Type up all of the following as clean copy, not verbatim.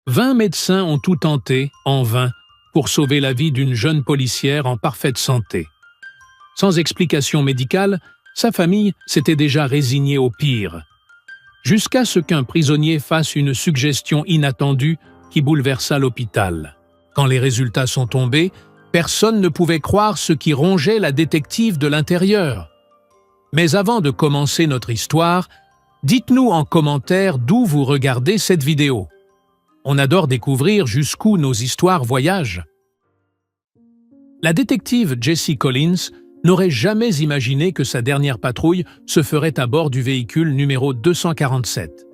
20 médecins ont tout tenté, en vain, pour sauver la vie d'une jeune policière en parfaite santé. Sans explication médicale, sa famille s'était déjà résignée au pire. Jusqu'à ce qu'un prisonnier fasse une suggestion inattendue qui bouleversa l'hôpital. Quand les résultats sont tombés, personne ne pouvait croire ce qui rongeait la détective de l'intérieur. Mais avant de commencer notre histoire, dites-nous en commentaire d'où vous regardez cette vidéo. On adore découvrir jusqu'où nos histoires voyagent. La détective Jessie Collins n'aurait jamais imaginé que sa dernière patrouille se ferait à bord du véhicule numéro 247.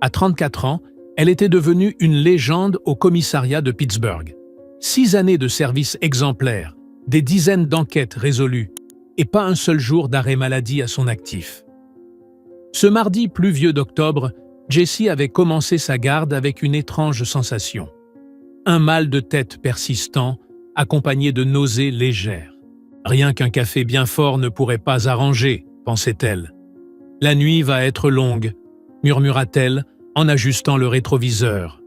À 34 ans, elle était devenue une légende au commissariat de Pittsburgh. 6 années de service exemplaire, des dizaines d'enquêtes résolues et pas un seul jour d'arrêt maladie à son actif. Ce mardi pluvieux d'octobre, Jessie avait commencé sa garde avec une étrange sensation. Un mal de tête persistant, accompagné de nausées légères. Rien qu'un café bien fort ne pourrait pas arranger, pensait-elle. La nuit va être longue, murmura-t-elle en ajustant le rétroviseur.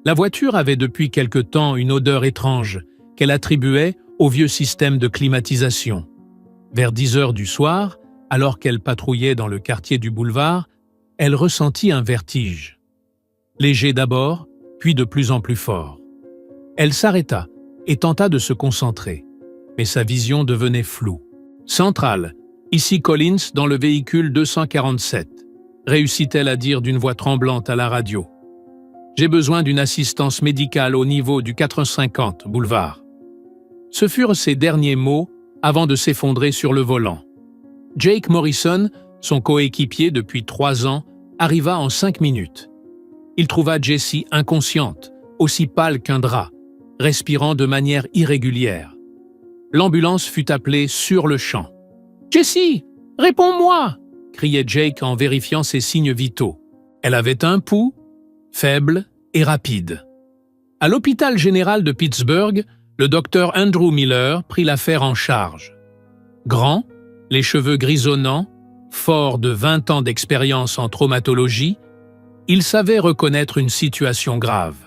La voiture avait depuis quelque temps une odeur étrange qu'elle attribuait au vieux système de climatisation. Vers 10 heures du soir, alors qu'elle patrouillait dans le quartier du boulevard, elle ressentit un vertige. Léger d'abord, puis de plus en plus fort. Elle s'arrêta et tenta de se concentrer, mais sa vision devenait floue. « Centrale, ici Collins dans le véhicule 247 », réussit-elle à dire d'une voix tremblante à la radio. « J'ai besoin d'une assistance médicale au niveau du 450 boulevard. » Ce furent ses derniers mots avant de s'effondrer sur le volant. Jake Morrison, son coéquipier depuis 3 ans, arriva en 5 minutes. Il trouva Jessie inconsciente, aussi pâle qu'un drap, respirant de manière irrégulière. L'ambulance fut appelée sur le champ. « Jessie, réponds-moi !» criait Jake en vérifiant ses signes vitaux. Elle avait un pouls, faible et rapide. À l'hôpital général de Pittsburgh, le docteur Andrew Miller prit l'affaire en charge. Grand, les cheveux grisonnants, fort de 20 ans d'expérience en traumatologie, il savait reconnaître une situation grave.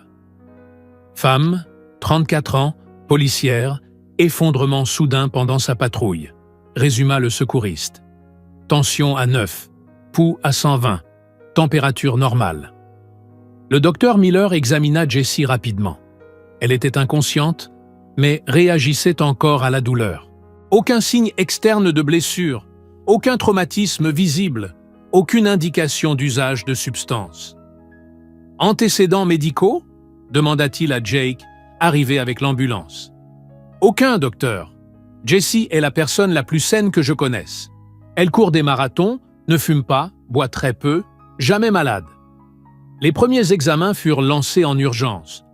Femme, 34 ans, policière, effondrement soudain pendant sa patrouille, résuma le secouriste. Tension à 9, pouls à 120, température normale. Le docteur Miller examina Jessie rapidement. Elle était inconsciente, mais réagissait encore à la douleur. Aucun signe externe de blessure, aucun traumatisme visible, aucune indication d'usage de substances. « Antécédents médicaux ?» demanda-t-il à Jake, arrivé avec l'ambulance. « Aucun, docteur. Jessie est la personne la plus saine que je connaisse. Elle court des marathons, ne fume pas, boit très peu, jamais malade. » Les premiers examens furent lancés en urgence.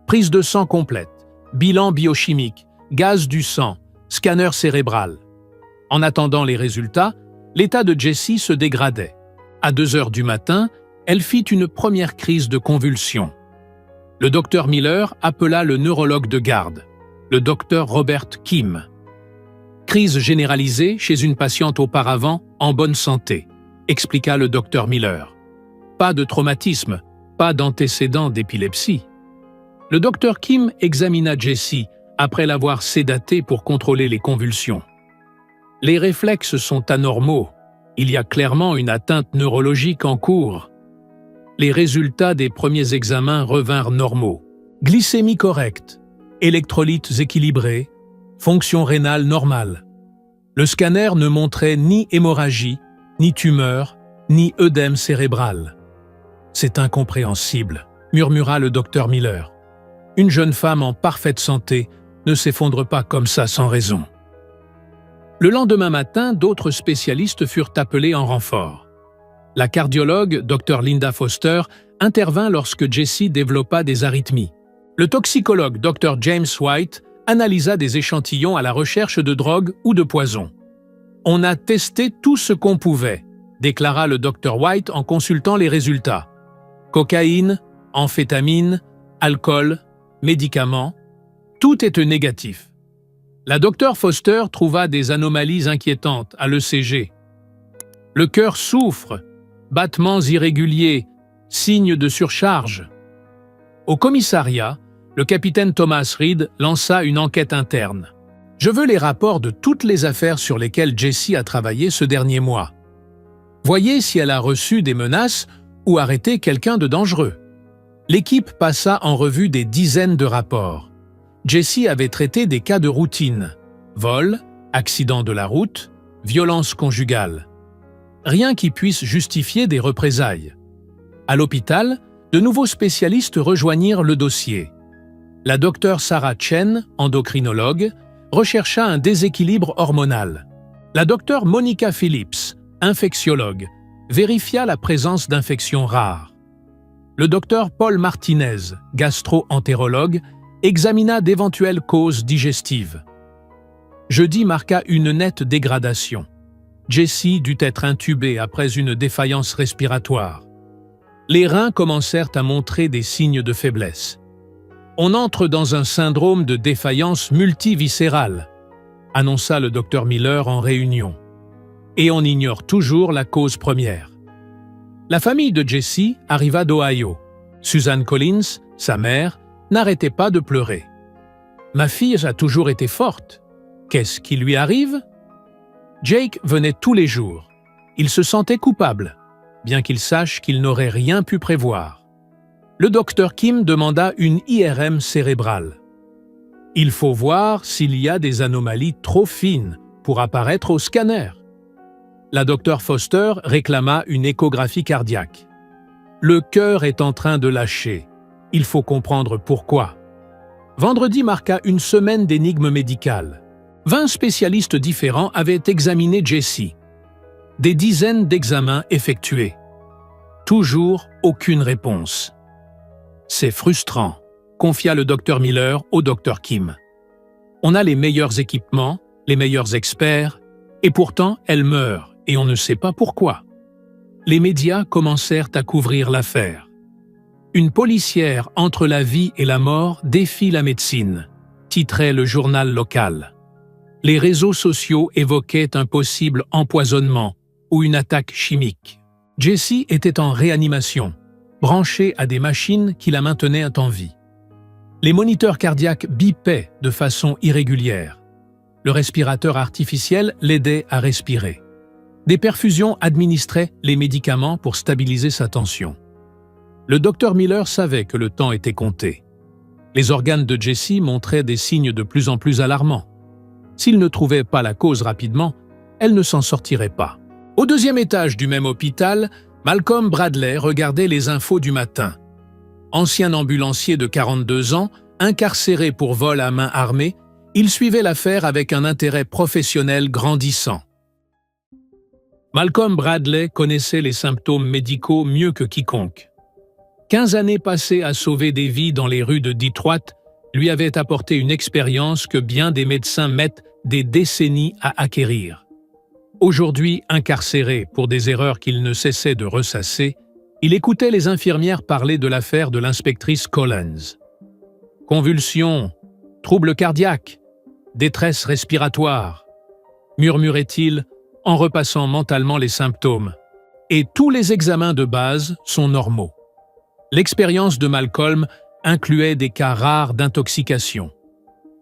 Prise de sang complète, bilan biochimique, gaz du sang, scanner cérébral. En attendant les résultats, l'état de Jessie se dégradait. À 2 heures du matin, elle fit une première crise de convulsion. Le docteur Miller appela le neurologue de garde, le docteur Robert Kim. Crise généralisée chez une patiente auparavant en bonne santé, expliqua le docteur Miller. Pas de traumatisme, pas d'antécédent d'épilepsie. Le docteur Kim examina Jessie après l'avoir sédatée pour contrôler les convulsions. Les réflexes sont anormaux. Il y a clairement une atteinte neurologique en cours. Les résultats des premiers examens revinrent normaux. Glycémie correcte, électrolytes équilibrés, fonction rénale normale. Le scanner ne montrait ni hémorragie, ni tumeur, ni œdème cérébral. « C'est incompréhensible », murmura le docteur Miller. « Une jeune femme en parfaite santé ne s'effondre pas comme ça sans raison. » Le lendemain matin, d'autres spécialistes furent appelés en renfort. La cardiologue, Dr Linda Foster, intervint lorsque Jessie développa des arythmies. Le toxicologue, Dr James White, analysa des échantillons à la recherche de drogue ou de poison. « On a testé tout ce qu'on pouvait », déclara le Dr White en consultant les résultats. Cocaïne, amphétamine, alcool, médicaments, tout était négatif. La Dr Foster trouva des anomalies inquiétantes à l'ECG. Le cœur souffre, battements irréguliers, signes de surcharge. Au commissariat, le capitaine Thomas Reed lança une enquête interne. « Je veux les rapports de toutes les affaires sur lesquelles Jessie a travaillé ce dernier mois. Voyez si elle a reçu des menaces ou arrêté quelqu'un de dangereux. » L'équipe passa en revue des dizaines de rapports. Jessie avait traité des cas de routine: vol, accident de la route, violence conjugale. Rien qui puisse justifier des représailles. À l'hôpital, de nouveaux spécialistes rejoignirent le dossier. La docteure Sarah Chen, endocrinologue, rechercha un déséquilibre hormonal. La docteure Monica Phillips, infectiologue, vérifia la présence d'infections rares. Le docteur Paul Martinez, gastro-entérologue, examina d'éventuelles causes digestives. Jeudi marqua une nette dégradation. Jessie dut être intubée après une défaillance respiratoire. Les reins commencèrent à montrer des signes de faiblesse. On entre dans un syndrome de défaillance multiviscérale, annonça le docteur Miller en réunion. Et on ignore toujours la cause première. La famille de Jessie arriva d'Ohio. Susan Collins, sa mère, n'arrêtait pas de pleurer. « Ma fille a toujours été forte. Qu'est-ce qui lui arrive ?» Jake venait tous les jours. Il se sentait coupable, bien qu'il sache qu'il n'aurait rien pu prévoir. Le docteur Kim demanda une IRM cérébrale. Il faut voir s'il y a des anomalies trop fines pour apparaître au scanner. La docteure Foster réclama une échographie cardiaque. Le cœur est en train de lâcher. Il faut comprendre pourquoi. Vendredi marqua une semaine d'énigmes médicales. 20 spécialistes différents avaient examiné Jessie. Des dizaines d'examens effectués. Toujours aucune réponse. C'est frustrant, confia le docteur Miller au docteur Kim. On a les meilleurs équipements, les meilleurs experts, et pourtant elle meurt, et on ne sait pas pourquoi. Les médias commencèrent à couvrir l'affaire. Une policière entre la vie et la mort défie la médecine, titrait le journal local. Les réseaux sociaux évoquaient un possible empoisonnement ou une attaque chimique. Jessie était en réanimation, branchée à des machines qui la maintenaient en vie. Les moniteurs cardiaques bipaient de façon irrégulière. Le respirateur artificiel l'aidait à respirer. Des perfusions administraient les médicaments pour stabiliser sa tension. Le docteur Miller savait que le temps était compté. Les organes de Jessie montraient des signes de plus en plus alarmants. S'il ne trouvait pas la cause rapidement, elle ne s'en sortirait pas. Au deuxième étage du même hôpital, Malcolm Bradley regardait les infos du matin. Ancien ambulancier de 42 ans, incarcéré pour vol à main armée, il suivait l'affaire avec un intérêt professionnel grandissant. Malcolm Bradley connaissait les symptômes médicaux mieux que quiconque. 15 années passées à sauver des vies dans les rues de Detroit lui avaient apporté une expérience que bien des médecins mettent des décennies à acquérir. Aujourd'hui incarcéré pour des erreurs qu'il ne cessait de ressasser, il écoutait les infirmières parler de l'affaire de l'inspectrice Collins. Convulsions, troubles cardiaques, détresse respiratoire, murmurait-il en repassant mentalement les symptômes. Et tous les examens de base sont normaux. L'expérience de Malcolm incluait des cas rares d'intoxication.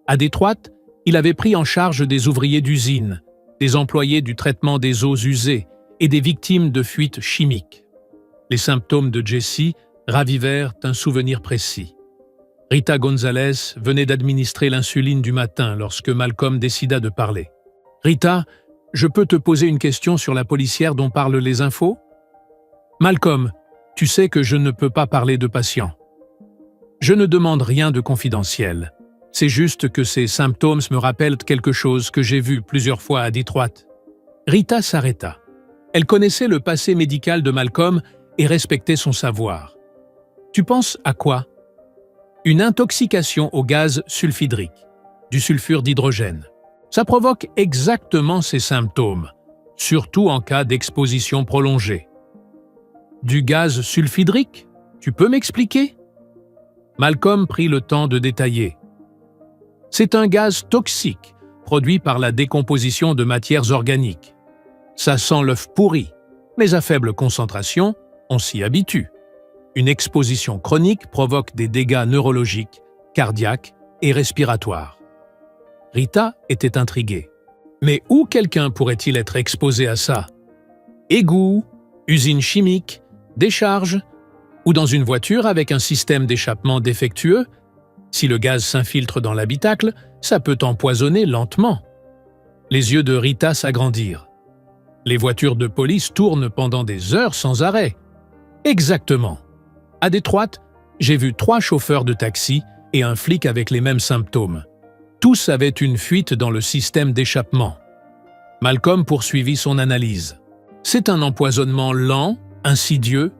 À Détroit, il avait pris en charge des ouvriers d'usine, des employés du traitement des eaux usées et des victimes de fuites chimiques. Les symptômes de Jessie ravivèrent un souvenir précis. Rita Gonzalez venait d'administrer l'insuline du matin lorsque Malcolm décida de parler. « Rita, je peux te poser une question sur la policière dont parlent les infos ?»« Malcolm, tu sais que je ne peux pas parler de patients. Je ne demande rien de confidentiel. C'est juste que ces symptômes me rappellent quelque chose que j'ai vu plusieurs fois à Détroit. » Rita s'arrêta. Elle connaissait le passé médical de Malcolm et respectait son savoir. « Tu penses à quoi ?»« Une intoxication au gaz sulfhydrique, du sulfure d'hydrogène. Ça provoque exactement ces symptômes, surtout en cas d'exposition prolongée. »« Du gaz sulfhydrique ? Tu peux m'expliquer ?» Malcolm prit le temps de détailler. « C'est un gaz toxique, produit par la décomposition de matières organiques. Ça sent l'œuf pourri, mais à faible concentration, on s'y habitue. Une exposition chronique provoque des dégâts neurologiques, cardiaques et respiratoires. Rita était intriguée. Mais où quelqu'un pourrait-il être exposé à ça? Égouts, usine chimique, décharge, ou dans une voiture avec un système d'échappement défectueux? Si le gaz s'infiltre dans l'habitacle, ça peut empoisonner lentement. Les yeux de Rita s'agrandirent. Les voitures de police tournent pendant des heures sans arrêt. Exactement. À Détroit, j'ai vu 3 chauffeurs de taxi et un flic avec les mêmes symptômes. Tous avaient une fuite dans le système d'échappement. Malcolm poursuivit son analyse. C'est un empoisonnement lent, insidieux.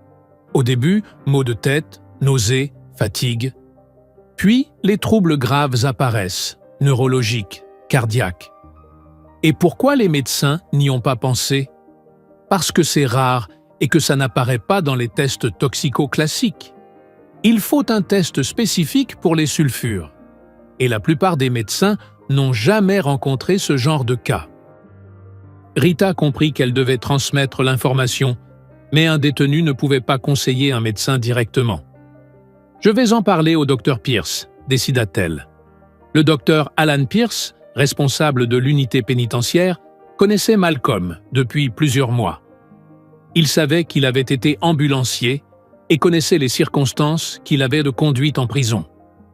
Au début, maux de tête, nausées, fatigue. Puis, les troubles graves apparaissent, neurologiques, cardiaques. Et pourquoi les médecins n'y ont pas pensé? Parce que c'est rare et que ça n'apparaît pas dans les tests toxicaux classiques. Il faut un test spécifique pour les sulfures. Et la plupart des médecins n'ont jamais rencontré ce genre de cas. Rita comprit qu'elle devait transmettre l'information, mais un détenu ne pouvait pas conseiller un médecin directement. « Je vais en parler au Dr Pierce », décida-t-elle. Le docteur Alan Pierce, responsable de l'unité pénitentiaire, connaissait Malcolm depuis plusieurs mois. Il savait qu'il avait été ambulancier et connaissait les circonstances qu'il avait de conduite en prison.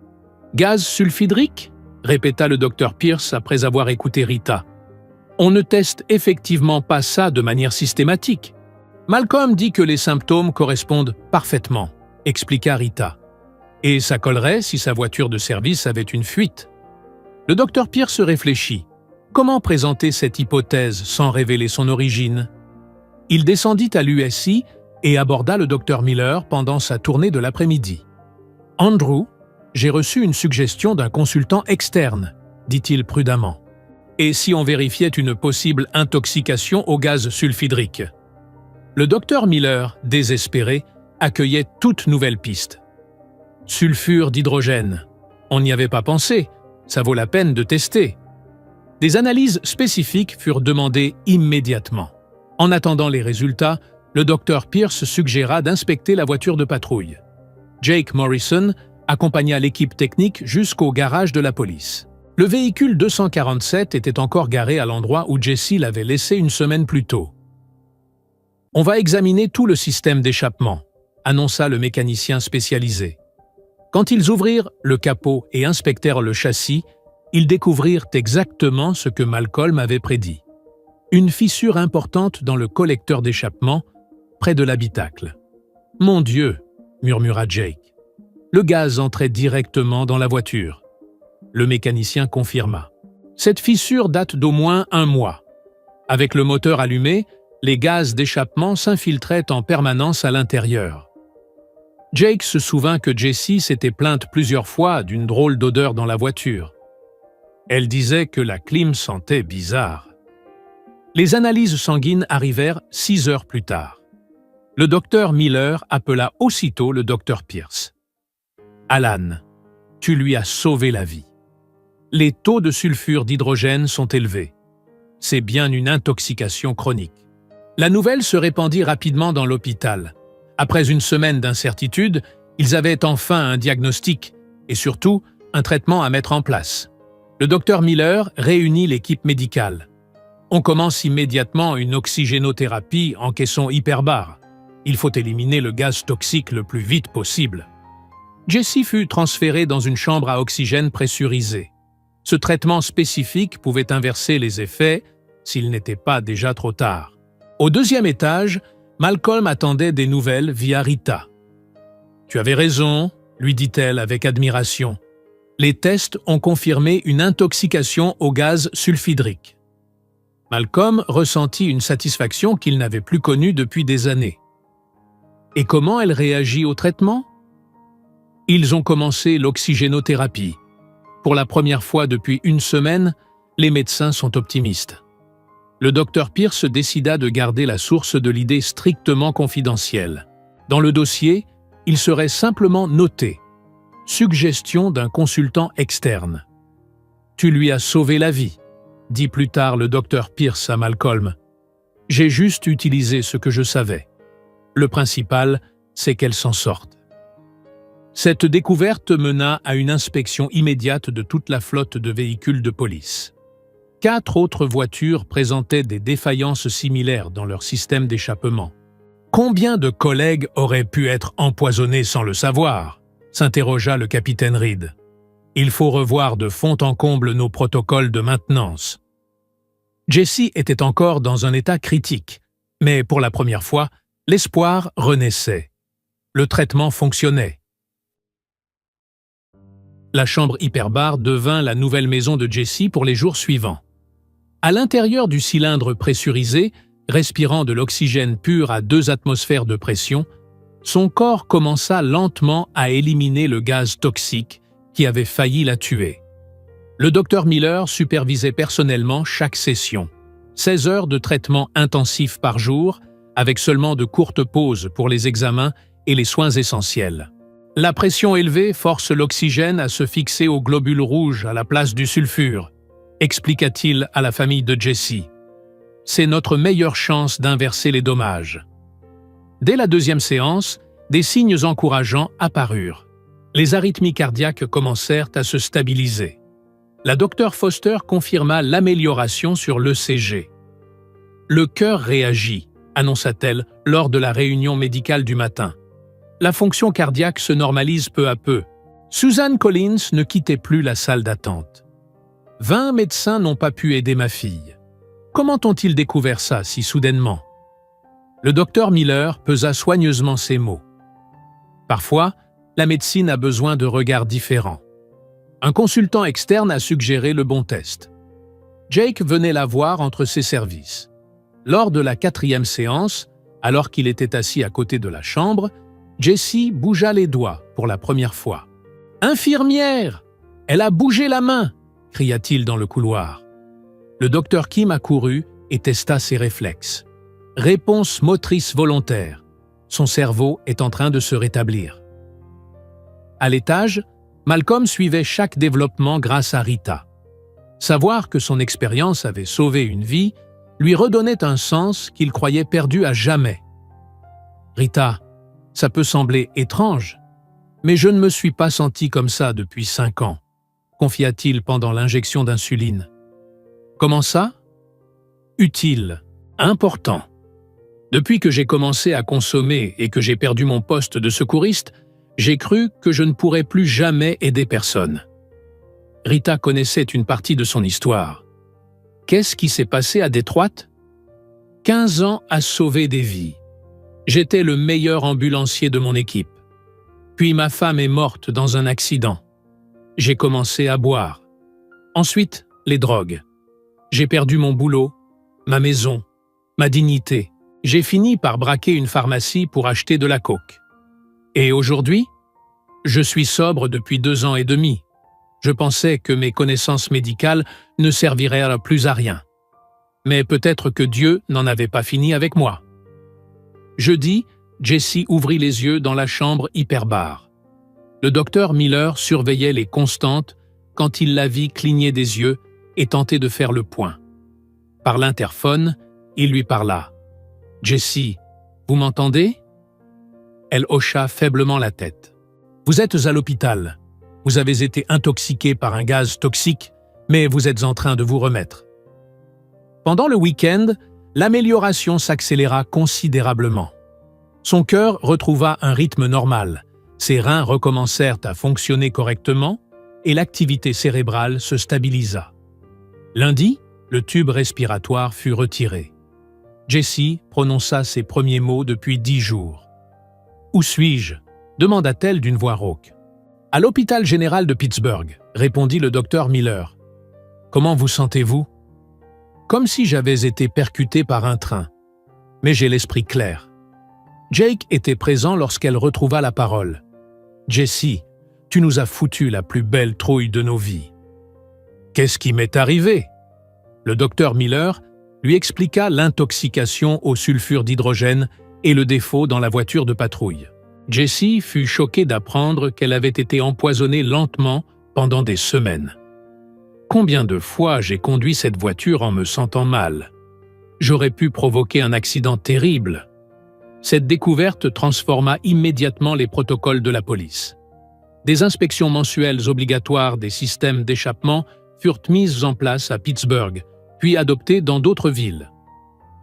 « Gaz sulfhydrique ?» répéta le docteur Pierce après avoir écouté Rita. « On ne teste effectivement pas ça de manière systématique. » Malcolm dit que les symptômes correspondent parfaitement, expliqua Rita. Et ça collerait si sa voiture de service avait une fuite. Le docteur Pierce réfléchit. Comment présenter cette hypothèse sans révéler son origine? Il descendit à l'USI et aborda le docteur Miller pendant sa tournée de l'après-midi. « Andrew, j'ai reçu une suggestion d'un consultant externe, dit-il prudemment. Et si on vérifiait une possible intoxication au gaz sulfhydrique? Le docteur Miller, désespéré, accueillait toute nouvelle piste. Sulfure d'hydrogène. On n'y avait pas pensé, ça vaut la peine de tester. Des analyses spécifiques furent demandées immédiatement. En attendant les résultats, le docteur Pierce suggéra d'inspecter la voiture de patrouille. Jake Morrison accompagna l'équipe technique jusqu'au garage de la police. Le véhicule 247 était encore garé à l'endroit où Jesse l'avait laissé une semaine plus tôt. « On va examiner tout le système d'échappement », annonça le mécanicien spécialisé. Quand ils ouvrirent le capot et inspectèrent le châssis, ils découvrirent exactement ce que Malcolm avait prédit. Une fissure importante dans le collecteur d'échappement, près de l'habitacle. « Mon Dieu !» murmura Jake. Le gaz entrait directement dans la voiture. Le mécanicien confirma. Cette fissure date d'au moins 1 mois. Avec le moteur allumé, les gaz d'échappement s'infiltraient en permanence à l'intérieur. Jake se souvint que Jessie s'était plainte plusieurs fois d'une drôle d'odeur dans la voiture. Elle disait que la clim sentait bizarre. Les analyses sanguines arrivèrent 6 heures plus tard. Le docteur Miller appela aussitôt le docteur Pierce. « Alan, tu lui as sauvé la vie. Les taux de sulfure d'hydrogène sont élevés. C'est bien une intoxication chronique. » La nouvelle se répandit rapidement dans l'hôpital. Après une semaine d'incertitude, ils avaient enfin un diagnostic et surtout un traitement à mettre en place. Le docteur Miller réunit l'équipe médicale. On commence immédiatement une oxygénothérapie en caisson hyperbare. Il faut éliminer le gaz toxique le plus vite possible. Jessie fut transférée dans une chambre à oxygène pressurisée. Ce traitement spécifique pouvait inverser les effets s'il n'était pas déjà trop tard. Au 2e étage, Malcolm attendait des nouvelles via Rita. « Tu avais raison », lui dit-elle avec admiration. « Les tests ont confirmé une intoxication au gaz sulfhydrique. » Malcolm ressentit une satisfaction qu'il n'avait plus connue depuis des années. Et comment elle réagit au traitement? Ils ont commencé l'oxygénothérapie. Pour la première fois depuis 1 semaine, les médecins sont optimistes. Le docteur Pierce décida de garder la source de l'idée strictement confidentielle. Dans le dossier, il serait simplement noté « Suggestion d'un consultant externe ». « Tu lui as sauvé la vie », dit plus tard le docteur Pierce à Malcolm. « J'ai juste utilisé ce que je savais. Le principal, c'est qu'elle s'en sorte. Cette découverte mena à une inspection immédiate de toute la flotte de véhicules de police. 4 autres voitures présentaient des défaillances similaires dans leur système d'échappement. Combien de collègues auraient pu être empoisonnés sans le savoir? S'interrogea le capitaine Reed. Il faut revoir de fond en comble nos protocoles de maintenance. Jessie était encore dans un état critique, mais pour la première fois, l'espoir renaissait. Le traitement fonctionnait. La chambre hyperbare devint la nouvelle maison de Jessie pour les jours suivants. À l'intérieur du cylindre pressurisé, respirant de l'oxygène pur à 2 atmosphères de pression, son corps commença lentement à éliminer le gaz toxique qui avait failli la tuer. Le docteur Miller supervisait personnellement chaque session. 16 heures de traitement intensif par jour, avec seulement de courtes pauses pour les examens et les soins essentiels. La pression élevée force l'oxygène à se fixer aux globules rouges à la place du sulfure, expliqua-t-il à la famille de Jessie. C'est notre meilleure chance d'inverser les dommages. Dès la 2e séance, des signes encourageants apparurent. Les arythmies cardiaques commencèrent à se stabiliser. La docteure Foster confirma l'amélioration sur l'ECG. Le cœur réagit, annonça-t-elle lors de la réunion médicale du matin. La fonction cardiaque se normalise peu à peu. Susan Collins ne quittait plus la salle d'attente. 20 médecins n'ont pas pu aider ma fille. Comment ont-ils découvert ça si soudainement? Le docteur Miller pesa soigneusement ses mots. Parfois, la médecine a besoin de regards différents. Un consultant externe a suggéré le bon test. Jake venait la voir entre ses services. Lors de la 4e séance, alors qu'il était assis à côté de la chambre, Jessie bougea les doigts pour la première fois. « Infirmière! Elle a bougé la main !» cria-t-il dans le couloir. Le docteur Kim accourut et testa ses réflexes. Réponse motrice volontaire. Son cerveau est en train de se rétablir. À l'étage, Malcolm suivait chaque développement grâce à Rita. Savoir que son expérience avait sauvé une vie lui redonnait un sens qu'il croyait perdu à jamais. « Rita, ça peut sembler étrange, mais je ne me suis pas senti comme ça depuis 5 ans, confia-t-il pendant l'injection d'insuline. Comment ça? Utile, important. Depuis que j'ai commencé à consommer et que j'ai perdu mon poste de secouriste, j'ai cru que je ne pourrais plus jamais aider personne. Rita connaissait une partie de son histoire. Qu'est-ce qui s'est passé à Détroit? 15 ans à sauver des vies. J'étais le meilleur ambulancier de mon équipe. Puis ma femme est morte dans un accident. J'ai commencé à boire. Ensuite, les drogues. J'ai perdu mon boulot, ma maison, ma dignité. J'ai fini par braquer une pharmacie pour acheter de la coke. Et aujourd'hui, je suis sobre depuis 2 ans et demi. Je pensais que mes connaissances médicales ne serviraient plus à rien. Mais peut-être que Dieu n'en avait pas fini avec moi. Jeudi, Jessie ouvrit les yeux dans la chambre hyperbare. Le docteur Miller surveillait les constantes quand il la vit cligner des yeux et tenter de faire le point. Par l'interphone, il lui parla. « Jessie, vous m'entendez ?» Elle hocha faiblement la tête. « Vous êtes à l'hôpital. Vous avez été intoxiqué par un gaz toxique, mais vous êtes en train de vous remettre. » Pendant le week-end, l'amélioration s'accéléra considérablement. Son cœur retrouva un rythme normal, ses reins recommencèrent à fonctionner correctement et l'activité cérébrale se stabilisa. Lundi, le tube respiratoire fut retiré. Jessie prononça ses premiers mots depuis 10 jours. « Où suis-je » demanda-t-elle d'une voix rauque. « À l'hôpital général de Pittsburgh » répondit le docteur Miller. « Comment vous sentez-vous » ? « Comme si j'avais été percuté par un train. Mais j'ai l'esprit clair. » Jake était présent lorsqu'elle retrouva la parole. « Jessie, tu nous as foutu la plus belle trouille de nos vies. »« Qu'est-ce qui m'est arrivé ?» Le docteur Miller lui expliqua l'intoxication au sulfure d'hydrogène et le défaut dans la voiture de patrouille. Jessie fut choquée d'apprendre qu'elle avait été empoisonnée lentement pendant des semaines. « Combien de fois j'ai conduit cette voiture en me sentant mal? J'aurais pu provoquer un accident terrible. » Cette découverte transforma immédiatement les protocoles de la police. Des inspections mensuelles obligatoires des systèmes d'échappement furent mises en place à Pittsburgh, puis adoptées dans d'autres villes.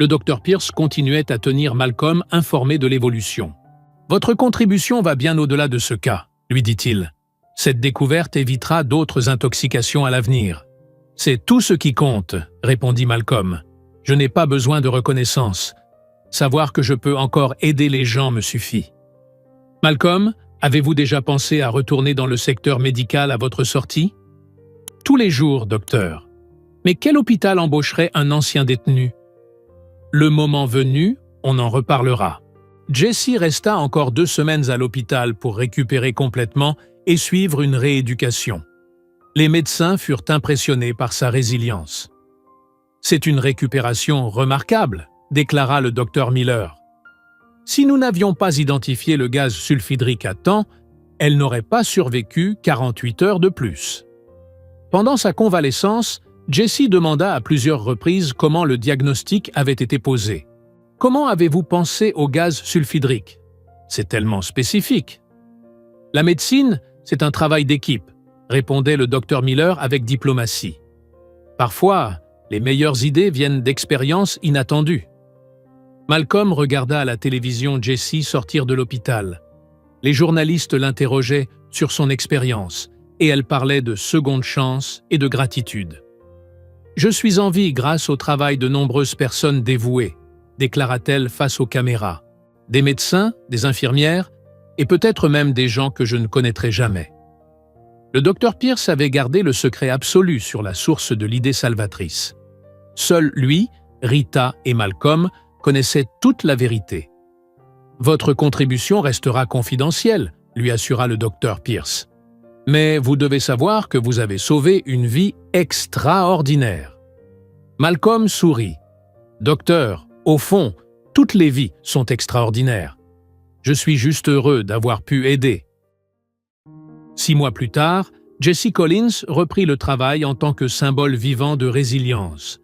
Le Dr Pierce continuait à tenir Malcolm informé de l'évolution. « Votre contribution va bien au-delà de ce cas », lui dit-il. « Cette découverte évitera d'autres intoxications à l'avenir. »« C'est tout ce qui compte », répondit Malcolm. « Je n'ai pas besoin de reconnaissance. Savoir que je peux encore aider les gens me suffit. » « Malcolm, avez-vous déjà pensé à retourner dans le secteur médical à votre sortie ?»« Tous les jours, docteur. Mais quel hôpital embaucherait un ancien détenu ?»« Le moment venu, on en reparlera. » Jesse resta encore 2 semaines à l'hôpital pour récupérer complètement et suivre une rééducation. Les médecins furent impressionnés par sa résilience. « C'est une récupération remarquable », déclara le docteur Miller. « Si nous n'avions pas identifié le gaz sulfhydrique à temps, elle n'aurait pas survécu 48 heures de plus. » Pendant sa convalescence, Jesse demanda à plusieurs reprises comment le diagnostic avait été posé. « Comment avez-vous pensé au gaz sulfhydrique? C'est tellement spécifique. »« La médecine, c'est un travail d'équipe, » répondait le docteur Miller avec diplomatie. « Parfois, les meilleures idées viennent d'expériences inattendues. » Malcolm regarda à la télévision Jesse sortir de l'hôpital. Les journalistes l'interrogeaient sur son expérience et elle parlait de seconde chance et de gratitude. « Je suis en vie grâce au travail de nombreuses personnes dévouées, » déclara-t-elle face aux caméras. « Des médecins, des infirmières et peut-être même des gens que je ne connaîtrai jamais. » Le docteur Pierce avait gardé le secret absolu sur la source de l'idée salvatrice. Seuls lui, Rita et Malcolm connaissaient toute la vérité. « Votre contribution restera confidentielle », lui assura le docteur Pierce. « Mais vous devez savoir que vous avez sauvé une vie extraordinaire. » Malcolm sourit. « Docteur, au fond, toutes les vies sont extraordinaires. Je suis juste heureux d'avoir pu aider. » 6 mois plus tard, Jesse Collins reprit le travail en tant que symbole vivant de résilience.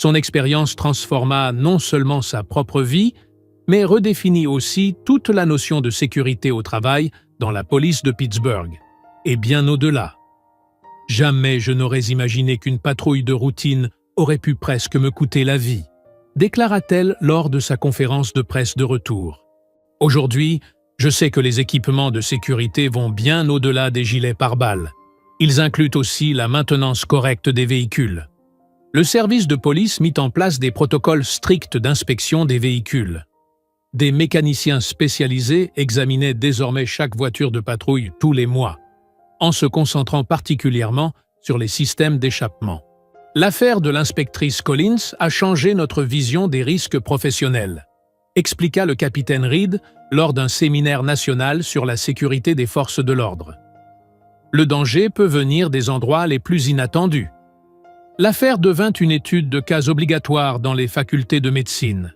Son expérience transforma non seulement sa propre vie, mais redéfinit aussi toute la notion de sécurité au travail dans la police de Pittsburgh, et bien au-delà. « Jamais je n'aurais imaginé qu'une patrouille de routine aurait pu presque me coûter la vie », déclara-t-elle lors de sa conférence de presse de retour. « Aujourd'hui, je sais que les équipements de sécurité vont bien au-delà des gilets pare-balles. Ils incluent aussi la maintenance correcte des véhicules. » Le service de police mit en place des protocoles stricts d'inspection des véhicules. Des mécaniciens spécialisés examinaient désormais chaque voiture de patrouille tous les mois, en se concentrant particulièrement sur les systèmes d'échappement. L'affaire de l'inspectrice Collins a changé notre vision des risques professionnels, expliqua le capitaine Reed lors d'un séminaire national sur la sécurité des forces de l'ordre. Le danger peut venir des endroits les plus inattendus. L'affaire devint une étude de cas obligatoire dans les facultés de médecine.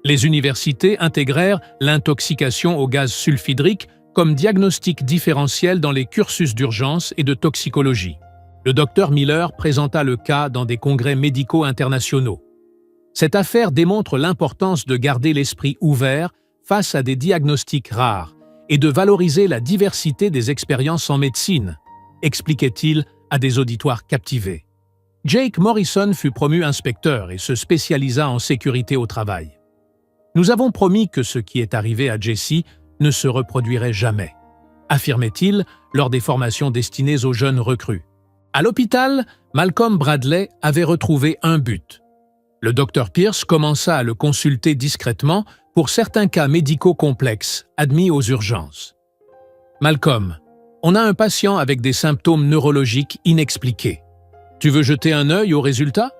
Les universités intégrèrent l'intoxication au gaz sulfhydrique comme diagnostic différentiel dans les cursus d'urgence et de toxicologie. Le docteur Miller présenta le cas dans des congrès médicaux internationaux. Cette affaire démontre l'importance de garder l'esprit ouvert face à des diagnostics rares et de valoriser la diversité des expériences en médecine, expliquait-il à des auditoires captivés. Jake Morrison fut promu inspecteur et se spécialisa en sécurité au travail. « Nous avons promis que ce qui est arrivé à Jesse ne se reproduirait jamais », affirmait-il lors des formations destinées aux jeunes recrues. À l'hôpital, Malcolm Bradley avait retrouvé un but. Le docteur Pierce commença à le consulter discrètement pour certains cas médicaux complexes admis aux urgences. « Malcolm, on a un patient avec des symptômes neurologiques inexpliqués. Tu veux jeter un œil aux résultats ?»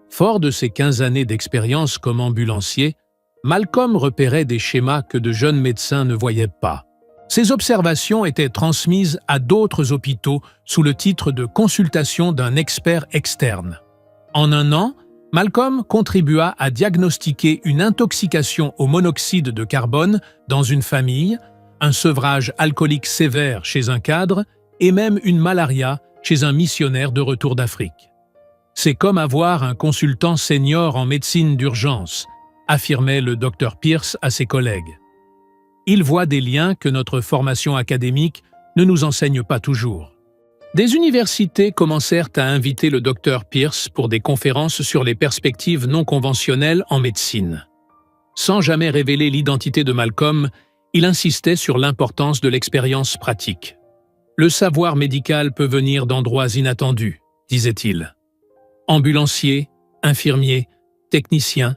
Fort de ses 15 années d'expérience comme ambulancier, Malcolm repérait des schémas que de jeunes médecins ne voyaient pas. Ces observations étaient transmises à d'autres hôpitaux sous le titre de « consultation d'un expert externe ». En un an, Malcolm contribua à diagnostiquer une intoxication au monoxyde de carbone dans une famille, un sevrage alcoolique sévère chez un cadre et même une malaria chez un missionnaire de retour d'Afrique. C'est comme avoir un consultant senior en médecine d'urgence, affirmait le docteur Pierce à ses collègues. Il voit des liens que notre formation académique ne nous enseigne pas toujours. Des universités commencèrent à inviter le docteur Pierce pour des conférences sur les perspectives non conventionnelles en médecine. Sans jamais révéler l'identité de Malcolm, il insistait sur l'importance de l'expérience pratique. « Le savoir médical peut venir d'endroits inattendus », disait-il. Ambulanciers, infirmiers, techniciens,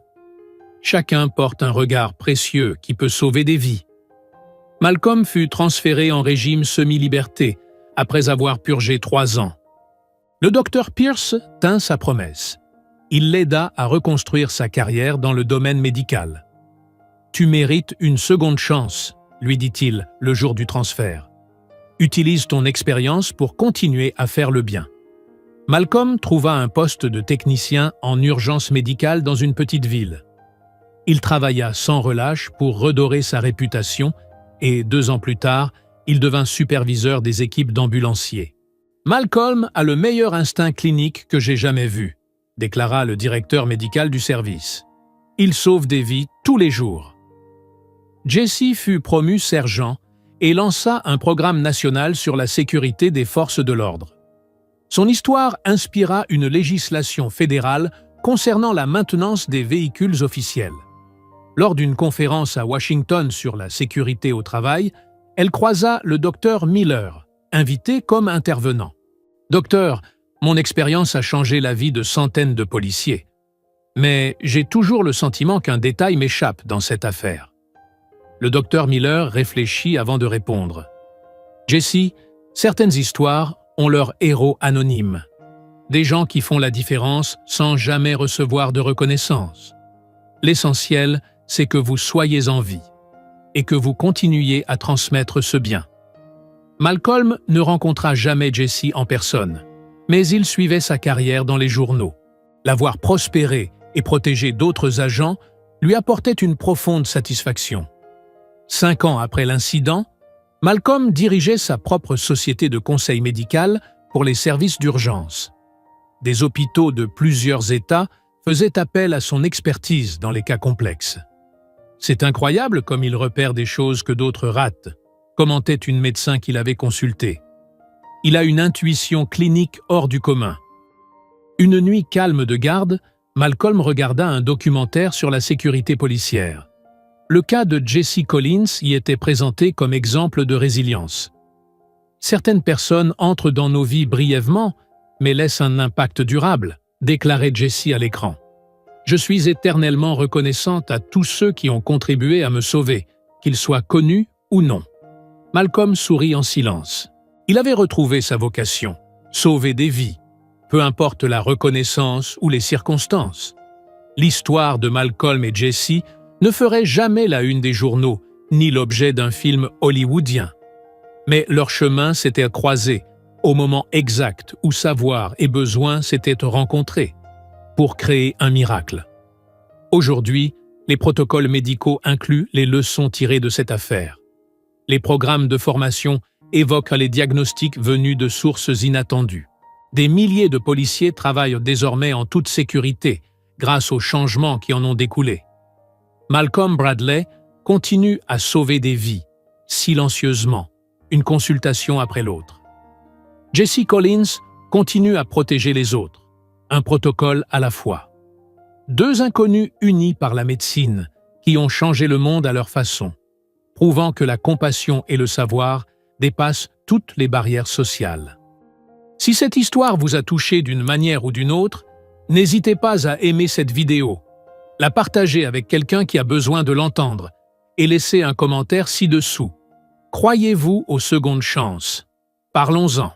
chacun porte un regard précieux qui peut sauver des vies. Malcolm fut transféré en régime semi-liberté après avoir purgé 3 ans. Le docteur Pierce tint sa promesse. Il l'aida à reconstruire sa carrière dans le domaine médical. « Tu mérites une seconde chance », lui dit-il le jour du transfert. « Utilise ton expérience pour continuer à faire le bien. » Malcolm trouva un poste de technicien en urgence médicale dans une petite ville. Il travailla sans relâche pour redorer sa réputation et 2 ans plus tard, il devint superviseur des équipes d'ambulanciers. « Malcolm a le meilleur instinct clinique que j'ai jamais vu », déclara le directeur médical du service. « Il sauve des vies tous les jours. » Jesse fut promu sergent et lança un programme national sur la sécurité des forces de l'ordre. Son histoire inspira une législation fédérale concernant la maintenance des véhicules officiels. Lors d'une conférence à Washington sur la sécurité au travail, elle croisa le docteur Miller, invité comme intervenant. « Docteur, mon expérience a changé la vie de centaines de policiers. Mais j'ai toujours le sentiment qu'un détail m'échappe dans cette affaire. » Le docteur Miller réfléchit avant de répondre. « Jesse, certaines histoires ont leur héros anonyme. Des gens qui font la différence sans jamais recevoir de reconnaissance. L'essentiel, c'est que vous soyez en vie et que vous continuiez à transmettre ce bien. » Malcolm ne rencontra jamais Jesse en personne, mais il suivait sa carrière dans les journaux. La voir prospérer et protéger d'autres agents lui apportait une profonde satisfaction. 5 ans après l'incident, Malcolm dirigeait sa propre société de conseil médical pour les services d'urgence. Des hôpitaux de plusieurs États faisaient appel à son expertise dans les cas complexes. « C'est incroyable comme il repère des choses que d'autres ratent », commentait une médecin qu'il avait consultée. « Il a une intuition clinique hors du commun. » Une nuit calme de garde, Malcolm regarda un documentaire sur la sécurité policière. Le cas de Jesse Collins y était présenté comme exemple de résilience. « Certaines personnes entrent dans nos vies brièvement, mais laissent un impact durable », déclarait Jesse à l'écran. « Je suis éternellement reconnaissante à tous ceux qui ont contribué à me sauver, qu'ils soient connus ou non. » Malcolm sourit en silence. Il avait retrouvé sa vocation, sauver des vies, peu importe la reconnaissance ou les circonstances. L'histoire de Malcolm et Jesse ne ferait jamais la une des journaux, ni l'objet d'un film hollywoodien. Mais leurs chemins s'étaient croisés au moment exact où savoir et besoin s'étaient rencontrés pour créer un miracle. Aujourd'hui, les protocoles médicaux incluent les leçons tirées de cette affaire. Les programmes de formation évoquent les diagnostics venus de sources inattendues. Des milliers de policiers travaillent désormais en toute sécurité grâce aux changements qui en ont découlé. Malcolm Bradley continue à sauver des vies, silencieusement, une consultation après l'autre. Jesse Collins continue à protéger les autres, un protocole à la fois. 2 inconnus unis par la médecine qui ont changé le monde à leur façon, prouvant que la compassion et le savoir dépassent toutes les barrières sociales. Si cette histoire vous a touché d'une manière ou d'une autre, n'hésitez pas à aimer cette vidéo, la partager avec quelqu'un qui a besoin de l'entendre et laisser un commentaire ci-dessous. Croyez-vous aux secondes chances? Parlons-en.